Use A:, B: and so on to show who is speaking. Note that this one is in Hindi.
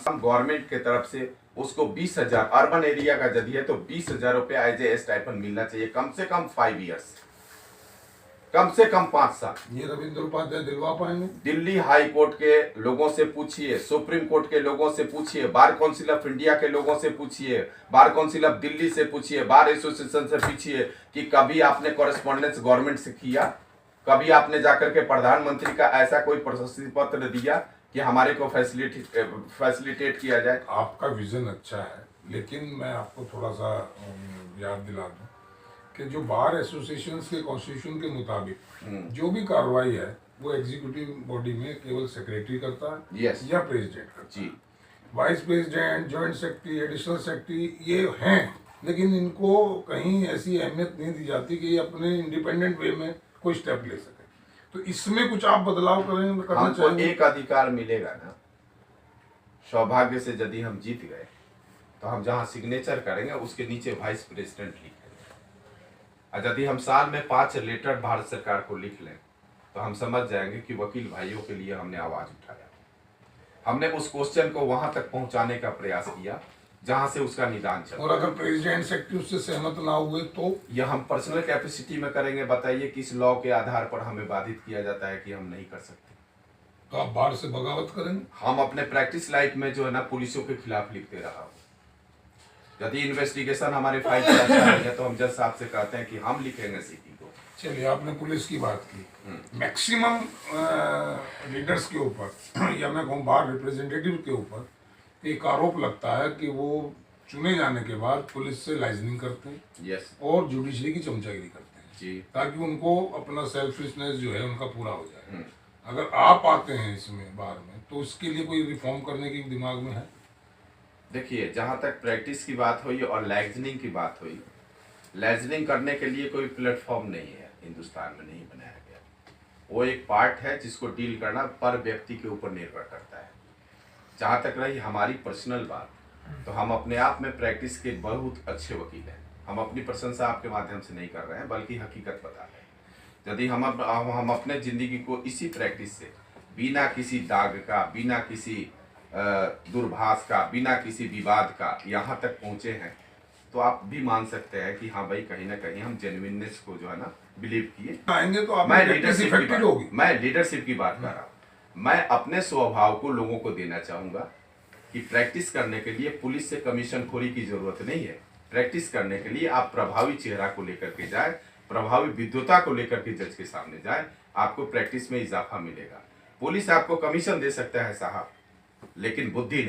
A: गवर्नमेंट के तरफ से उसको 20,000 अर्बन एरिया का यदि है तो 20,000 रुपया एज ए स्टाइपेंड मिलना चाहिए, कम से कम 5 इयर्स, कम से कम 5 साल।
B: ये रविंद्र उपाध्याय दिलवा पाएंगे?
A: दिल्ली हाई कोर्ट के लोगों से पूछिए, सुप्रीम कोर्ट के लोगों से पूछिए, बार काउंसिल ऑफ इंडिया के लोगों से पूछिए, बार काउंसिल ऑफ दिल्ली से पूछिए, बार एसोसिएशन से पूछिए कि कभी आपने कॉरेस्पॉन्डेंस गवर्नमेंट से किया, कभी आपने जाकर के प्रधानमंत्री का ऐसा कोई प्रशस्ति पत्र दिया कि हमारे को फैसिलिटेट किया जाए।
B: आपका विजन अच्छा है, लेकिन मैं आपको थोड़ा सा याद दिला दूं कि जो बार एसोसिएशन के कॉन्स्टिट्यूशन के मुताबिक जो भी कार्रवाई है वो एग्जीक्यूटिव बॉडी में केवल सेक्रेटरी करता है या प्रेसिडेंट करता है। Vice president, joint secretary, additional secretary ये हैं, लेकिन इनको कहीं ऐसी अहमियत नहीं दी जाती कि ये अपने इंडिपेंडेंट वे में कोई स्टेप ले सके। तो इसमें कुछ आप बदलाव करना चाहेंगे?
A: एक अधिकार मिलेगा ना, सौभाग्य से यदि हम जीत गए तो हम जहां सिग्नेचर करेंगे उसके नीचे वाइस प्रेसिडेंट लिखेंगे, और यदि हम साल में 5 लेटर भारत सरकार को लिख लें तो हम समझ जाएंगे कि वकील भाइयों के लिए हमने आवाज उठाया, हमने उस क्वेश्चन को वहां तक पहुंचाने का प्रयास किया जहां से उसका निदान चला।
B: और अगर प्रेसिडेंट सेक्रेटरी उससे सहमत ना हुए तो
A: यह हम पर्सनल कैपेसिटी में करेंगे। बताइए किस लॉ के आधार पर हमें बाधित किया जाता है कि हम नहीं कर सकते?
B: तो आप बार से बगावत करेंगे?
A: हम अपने प्रैक्टिस लाइफ में जो है ना पुलिसों के खिलाफ लिखते रहा हूं। यदि इन्वेस्टिगेशन हमारे फाइल पर अच्छा है तो हम जज साहब से कहते हैं कि हम लिखेंगे सीपी को।
B: चलिए, आपने पुलिस की बात की, मैक्सिमम लीडर्स के ऊपर या मैं कहूँ बार रिप्रेजेंटेटिव के ऊपर एक आरोप लगता है कि वो चुने जाने के बाद पुलिस से लाइजनिंग करते हैं और जुडिशरी की चमचागिरी करते हैं
A: जी,
B: ताकि उनको अपना सेल्फिशनेस जो है उनका पूरा हो जाए। अगर आप आते हैं इसमें बार में तो उसके लिए कोई रिफॉर्म करने की दिमाग में है?
A: देखिए, जहां तक प्रैक्टिस की बात हुई और लाइजनिंग की बात हुई, लाइजनिंग करने के लिए कोई प्लेटफॉर्म नहीं है, हिंदुस्तान में नहीं बनाया गया। वो एक पार्ट है जिसको डील करना पर व्यक्ति के ऊपर निर्भर करता है। जहां तक रही हमारी पर्सनल बात, तो हम अपने आप में प्रैक्टिस के बहुत अच्छे वकील हैं। हम अपनी प्रशंसा आपके माध्यम से नहीं कर रहे हैं बल्कि हकीकत बता रहे हैं। यदि हम अपने जिंदगी को इसी प्रैक्टिस से बिना किसी दाग का, बिना किसी दुर्भाष का, बिना किसी विवाद का यहाँ तक पहुँचे हैं तो आप भी मान सकते हैं कि हाँ भाई कहीं ना कहीं हम जेन्युइननेस को जो है ना बिलीव किए।
B: आएंगे तो आप
A: मैं लीडरशिप की बात कर रहा हूँ। मैं अपने स्वभाव को लोगों को देना चाहूंगा कि प्रैक्टिस करने के लिए पुलिस से कमीशन खोरी की जरूरत नहीं है। प्रैक्टिस करने के लिए आप प्रभावी चेहरा को लेकर के जाए, प्रभावी विद्वता को लेकर के जज के सामने जाए, आपको प्रैक्टिस में इजाफा मिलेगा। पुलिस आपको कमीशन दे सकता है साहब, लेकिन बुद्धि नहीं।